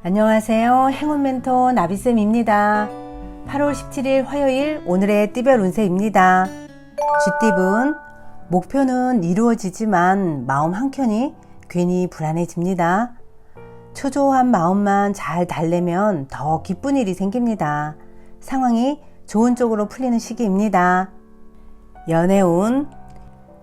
안녕하세요. 행운 멘토 나비쌤입니다. 8월 17일 화요일 오늘의 띠별 운세입니다. 쥐띠분, 목표는 이루어지지만 마음 한켠이 괜히 불안해집니다. 초조한 마음만 잘 달래면 더 기쁜 일이 생깁니다. 상황이 좋은 쪽으로 풀리는 시기입니다. 연애운,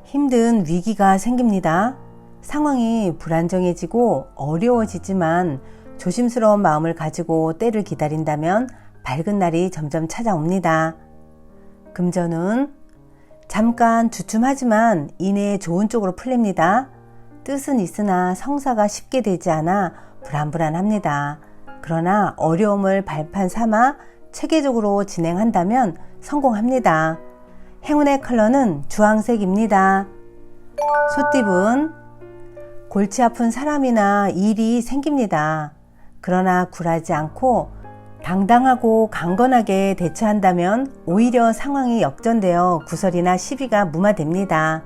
힘든 위기가 생깁니다. 상황이 불안정해지고 어려워지지만 조심스러운 마음을 가지고 때를 기다린다면 밝은 날이 점점 찾아옵니다. 금전은 잠깐 주춤하지만 이내 좋은 쪽으로 풀립니다. 뜻은 있으나 성사가 쉽게 되지 않아 불안합니다. 그러나 어려움을 발판 삼아 체계적으로 진행한다면 성공합니다. 행운의 컬러는 주황색입니다. 소띠분, 골치 아픈 사람이나 일이 생깁니다. 그러나 굴하지 않고 당당하고 강건하게 대처한다면 오히려 상황이 역전되어 구설이나 시비가 무마됩니다.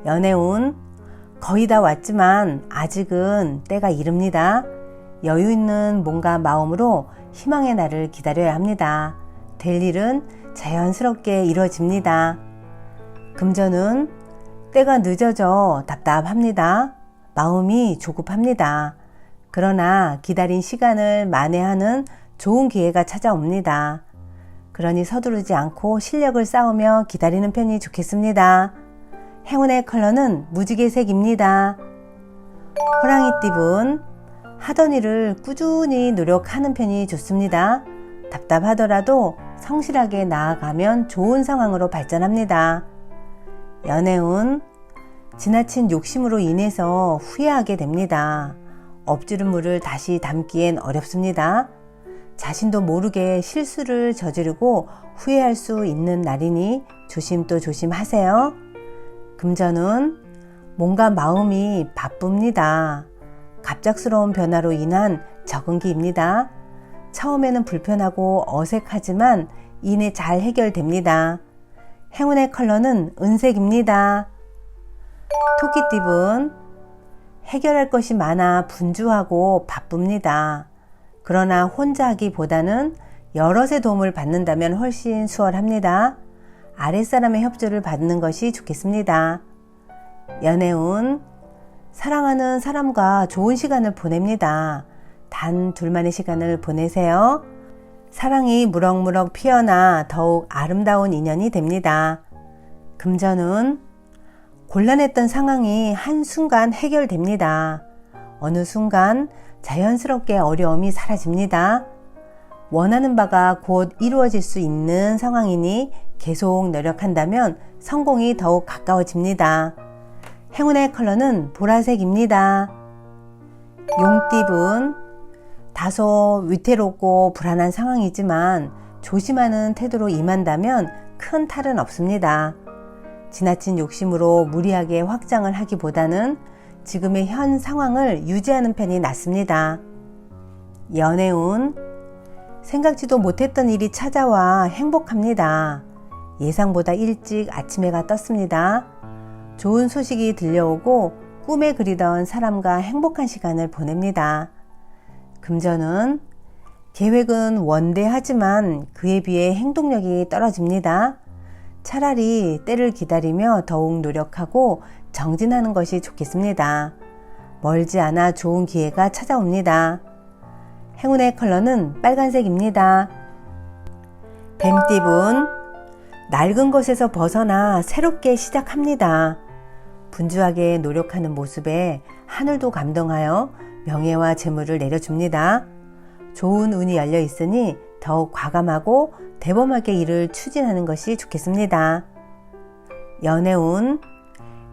연애운, 거의 다 왔지만 아직은 때가 이릅니다. 여유 있는 몸과 마음으로 희망의 날을 기다려야 합니다. 될 일은 자연스럽게 이루어집니다. 금전은 때가 늦어져 답답합니다. 마음이 조급합니다. 그러나 기다린 시간을 만회하는 좋은 기회가 찾아옵니다. 그러니 서두르지 않고 실력을 쌓으며 기다리는 편이 좋겠습니다. 행운의 컬러는 무지개색입니다. 호랑이띠분, 하던 일을 꾸준히 노력하는 편이 좋습니다. 답답하더라도 성실하게 나아가면 좋은 상황으로 발전합니다. 연애운, 지나친 욕심으로 인해서 후회하게 됩니다. 엎주른 물을 다시 담기엔 어렵습니다. 자신도 모르게 실수를 저지르고 후회할 수 있는 날이니 조심 또 조심하세요. 금전은 몸과 마음이 바쁩니다. 갑작스러운 변화로 인한 적응기입니다. 처음에는 불편하고 어색하지만 이내 잘 해결됩니다. 행운의 컬러는 은색입니다. 토끼띠분, 해결할 것이 많아 분주하고 바쁩니다. 그러나 혼자 하기보다는 여럿의 도움을 받는다면 훨씬 수월합니다. 아랫사람의 협조를 받는 것이 좋겠습니다. 연애운, 사랑하는 사람과 좋은 시간을 보냅니다. 단 둘만의 시간을 보내세요. 사랑이 무럭무럭 피어나 더욱 아름다운 인연이 됩니다. 금전은 곤란했던 상황이 한순간 해결됩니다. 어느 순간 자연스럽게 어려움이 사라집니다. 원하는 바가 곧 이루어질 수 있는 상황이니 계속 노력한다면 성공이 더욱 가까워집니다. 행운의 컬러는 보라색입니다. 용띠분, 다소 위태롭고 불안한 상황이지만 조심하는 태도로 임한다면 큰 탈은 없습니다. 지나친 욕심으로 무리하게 확장을 하기보다는 지금의 현 상황을 유지하는 편이 낫습니다. 연애운, 생각지도 못했던 일이 찾아와 행복합니다. 예상보다 일찍 아침 해가 떴습니다. 좋은 소식이 들려오고 꿈에 그리던 사람과 행복한 시간을 보냅니다. 금전은 계획은 원대하지만 그에 비해 행동력이 떨어집니다. 차라리 때를 기다리며 더욱 노력하고 정진하는 것이 좋겠습니다. 멀지 않아 좋은 기회가 찾아옵니다. 행운의 컬러는 빨간색입니다. 뱀띠분, 낡은 것에서 벗어나 새롭게 시작합니다. 분주하게 노력하는 모습에 하늘도 감동하여 명예와 재물을 내려줍니다. 좋은 운이 열려 있으니 더욱 과감하고 대범하게 일을 추진하는 것이 좋겠습니다. 연애운,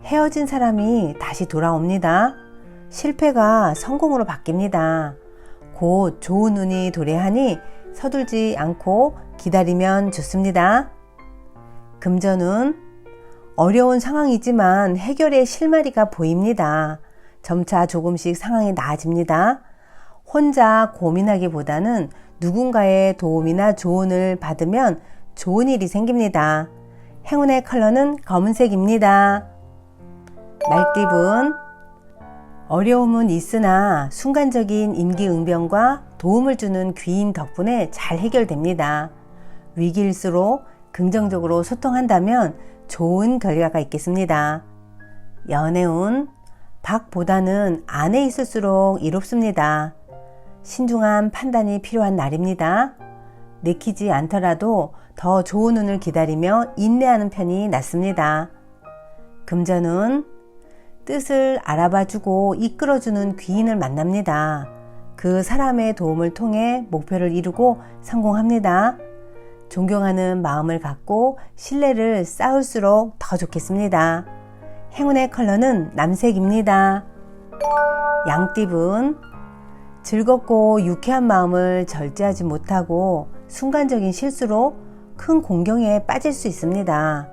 헤어진 사람이 다시 돌아옵니다. 실패가 성공으로 바뀝니다. 곧 좋은 운이 도래하니 서둘지 않고 기다리면 좋습니다. 금전운, 어려운 상황이지만 해결의 실마리가 보입니다. 점차 조금씩 상황이 나아집니다. 혼자 고민하기보다는 누군가의 도움이나 조언을 받으면 좋은 일이 생깁니다. 행운의 컬러는 검은색입니다. 말띠분, 어려움은 있으나 순간적인 임기응변과 도움을 주는 귀인 덕분에 잘 해결됩니다. 위기일수록 긍정적으로 소통한다면 좋은 결과가 있겠습니다. 연애운, 박보다는 안에 있을수록 이롭습니다. 신중한 판단이 필요한 날입니다. 내키지 않더라도 더 좋은 운을 기다리며 인내하는 편이 낫습니다. 금전운, 뜻을 알아봐주고 이끌어주는 귀인을 만납니다. 그 사람의 도움을 통해 목표를 이루고 성공합니다. 존경하는 마음을 갖고 신뢰를 쌓을수록 더 좋겠습니다. 행운의 컬러는 남색입니다. 양띠분, 즐겁고 유쾌한 마음을 절제하지 못하고 순간적인 실수로 큰 공경에 빠질 수 있습니다.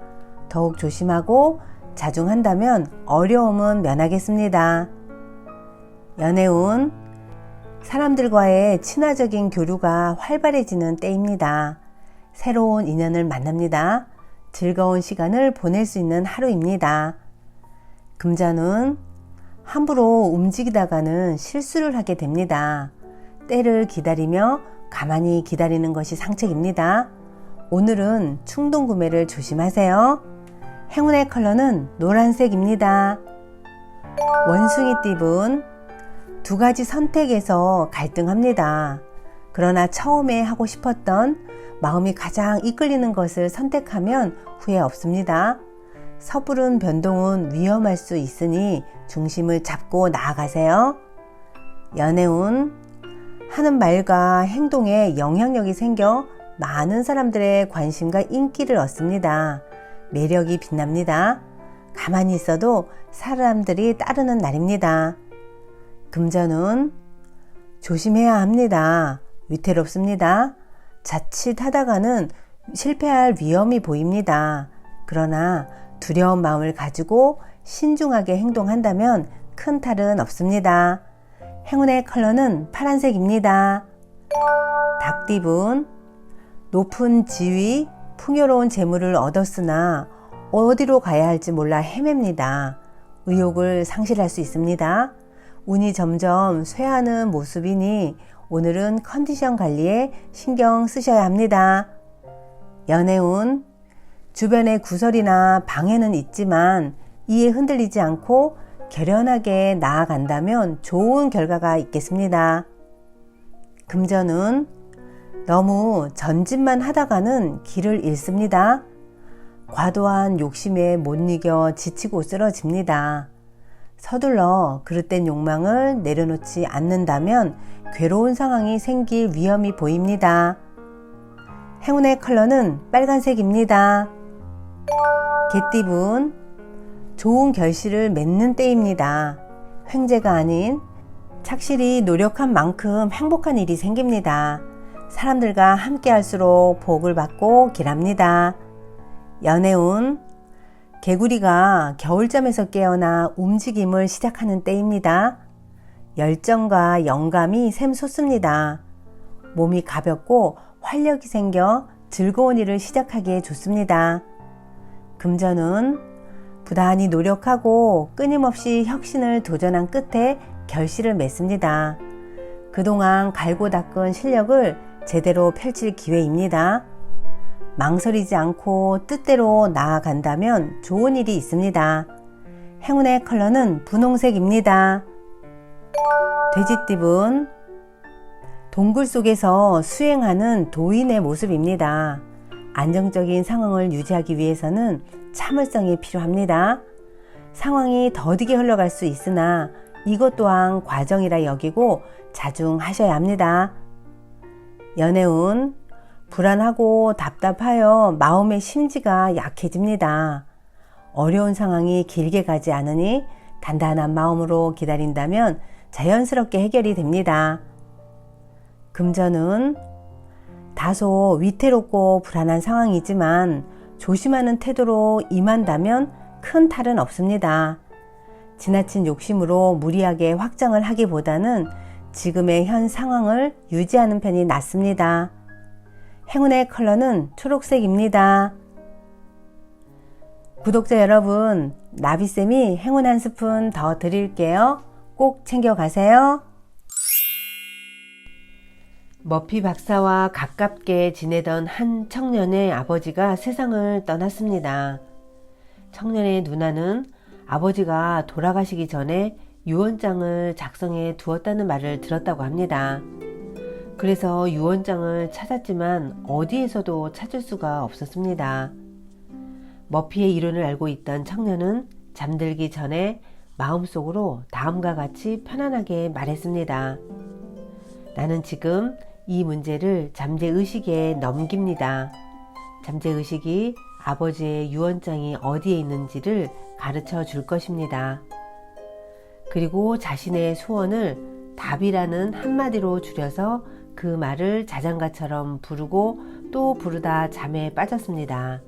더욱 조심하고 자중한다면 어려움은 면하겠습니다. 연애운, 사람들과의 친화적인 교류가 활발해지는 때입니다. 새로운 인연을 만납니다. 즐거운 시간을 보낼 수 있는 하루입니다. 금전운, 함부로 움직이다가는 실수를 하게 됩니다. 때를 기다리며 가만히 기다리는 것이 상책입니다. 오늘은 충동 구매를 조심하세요. 행운의 컬러는 노란색입니다. 원숭이띠분, 두 가지 선택에서 갈등합니다. 그러나 처음에 하고 싶었던 마음이 가장 이끌리는 것을 선택하면 후회 없습니다. 섣부른 변동은 위험할 수 있으니 중심을 잡고 나아가세요. 연애운, 하는 말과 행동에 영향력이 생겨 많은 사람들의 관심과 인기를 얻습니다. 매력이 빛납니다. 가만히 있어도 사람들이 따르는 날입니다. 금전운, 조심해야 합니다. 위태롭습니다. 자칫 하다가는 실패할 위험이 보입니다. 그러나 두려운 마음을 가지고 신중하게 행동한다면 큰 탈은 없습니다. 행운의 컬러는 파란색입니다. 닭띠분, 높은 지위, 풍요로운 재물을 얻었으나 어디로 가야 할지 몰라 헤맵니다. 의욕을 상실할 수 있습니다. 운이 점점 쇠하는 모습이니 오늘은 컨디션 관리에 신경 쓰셔야 합니다. 연애운, 주변에 구설이나 방해는 있지만 이에 흔들리지 않고 결연하게 나아간다면 좋은 결과가 있겠습니다. 금전운, 너무 전진만 하다가는 길을 잃습니다. 과도한 욕심에 못 이겨 지치고 쓰러집니다. 서둘러 그릇된 욕망을 내려놓지 않는다면 괴로운 상황이 생길 위험이 보입니다. 행운의 컬러는 빨간색입니다. 개띠분, 좋은 결실을 맺는 때입니다. 횡재가 아닌 착실히 노력한 만큼 행복한 일이 생깁니다. 사람들과 함께 할수록 복을 받고 길합니다. 연애운, 개구리가 겨울잠에서 깨어나 움직임을 시작하는 때입니다. 열정과 영감이 샘솟습니다. 몸이 가볍고 활력이 생겨 즐거운 일을 시작하기에 좋습니다. 금전운, 부단히 노력하고 끊임없이 혁신을 도전한 끝에 결실을 맺습니다. 그동안 갈고 닦은 실력을 제대로 펼칠 기회입니다. 망설이지 않고 뜻대로 나아간다면 좋은 일이 있습니다. 행운의 컬러는 분홍색입니다. 돼지띠분, 동굴 속에서 수행하는 도인의 모습입니다. 안정적인 상황을 유지하기 위해서는 참을성이 필요합니다. 상황이 더디게 흘러갈 수 있으나 이것 또한 과정이라 여기고 자중하셔야 합니다. 연애운, 불안하고 답답하여 마음의 심지가 약해집니다. 어려운 상황이 길게 가지 않으니 단단한 마음으로 기다린다면 자연스럽게 해결이 됩니다. 금전운, 다소 위태롭고 불안한 상황이지만 조심하는 태도로 임한다면 큰 탈은 없습니다. 지나친 욕심으로 무리하게 확장을 하기보다는 지금의 현 상황을 유지하는 편이 낫습니다. 행운의 컬러는 초록색입니다. 구독자 여러분, 나비쌤이 행운 한 스푼 더 드릴게요. 꼭 챙겨가세요. 머피 박사와 가깝게 지내던 한 청년의 아버지가 세상을 떠났습니다. 청년의 누나는 아버지가 돌아가시기 전에 유언장을 작성해 두었다는 말을 들었다고 합니다. 그래서 유언장을 찾았지만 어디에서도 찾을 수가 없었습니다. 머피의 이론을 알고 있던 청년은 잠들기 전에 마음속으로 다음과 같이 편안하게 말했습니다. 나는 지금 이 문제를 잠재의식에 넘깁니다. 잠재의식이 아버지의 유언장이 어디에 있는지를 가르쳐 줄 것입니다. 그리고 자신의 소원을 답이라는 한마디로 줄여서 그 말을 자장가처럼 부르고 또 부르다 잠에 빠졌습니다.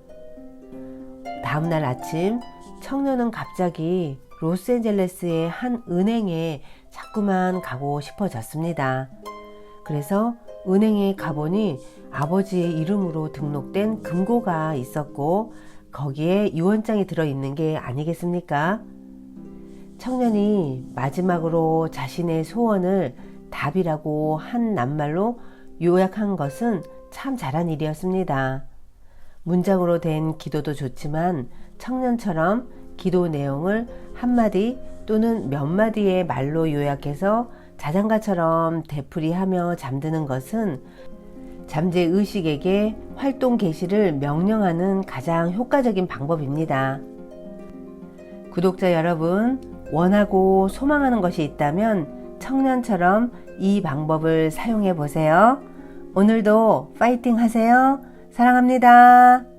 다음날 아침 청년은 갑자기 로스앤젤레스의 한 은행에 자꾸만 가고 싶어졌습니다. 그래서 은행에 가보니 아버지의 이름으로 등록된 금고가 있었고 거기에 유언장이 들어있는 게 아니겠습니까? 청년이 마지막으로 자신의 소원을 답이라고 한 낱말로 요약한 것은 참 잘한 일이었습니다. 문장으로 된 기도도 좋지만 청년처럼 기도 내용을 한마디 또는 몇 마디의 말로 요약해서 자장가처럼 되풀이하며 잠드는 것은 잠재의식에게 활동 개시를 명령하는 가장 효과적인 방법입니다. 구독자 여러분, 원하고 소망하는 것이 있다면 청년처럼 이 방법을 사용해 보세요. 오늘도 파이팅 하세요. 사랑합니다.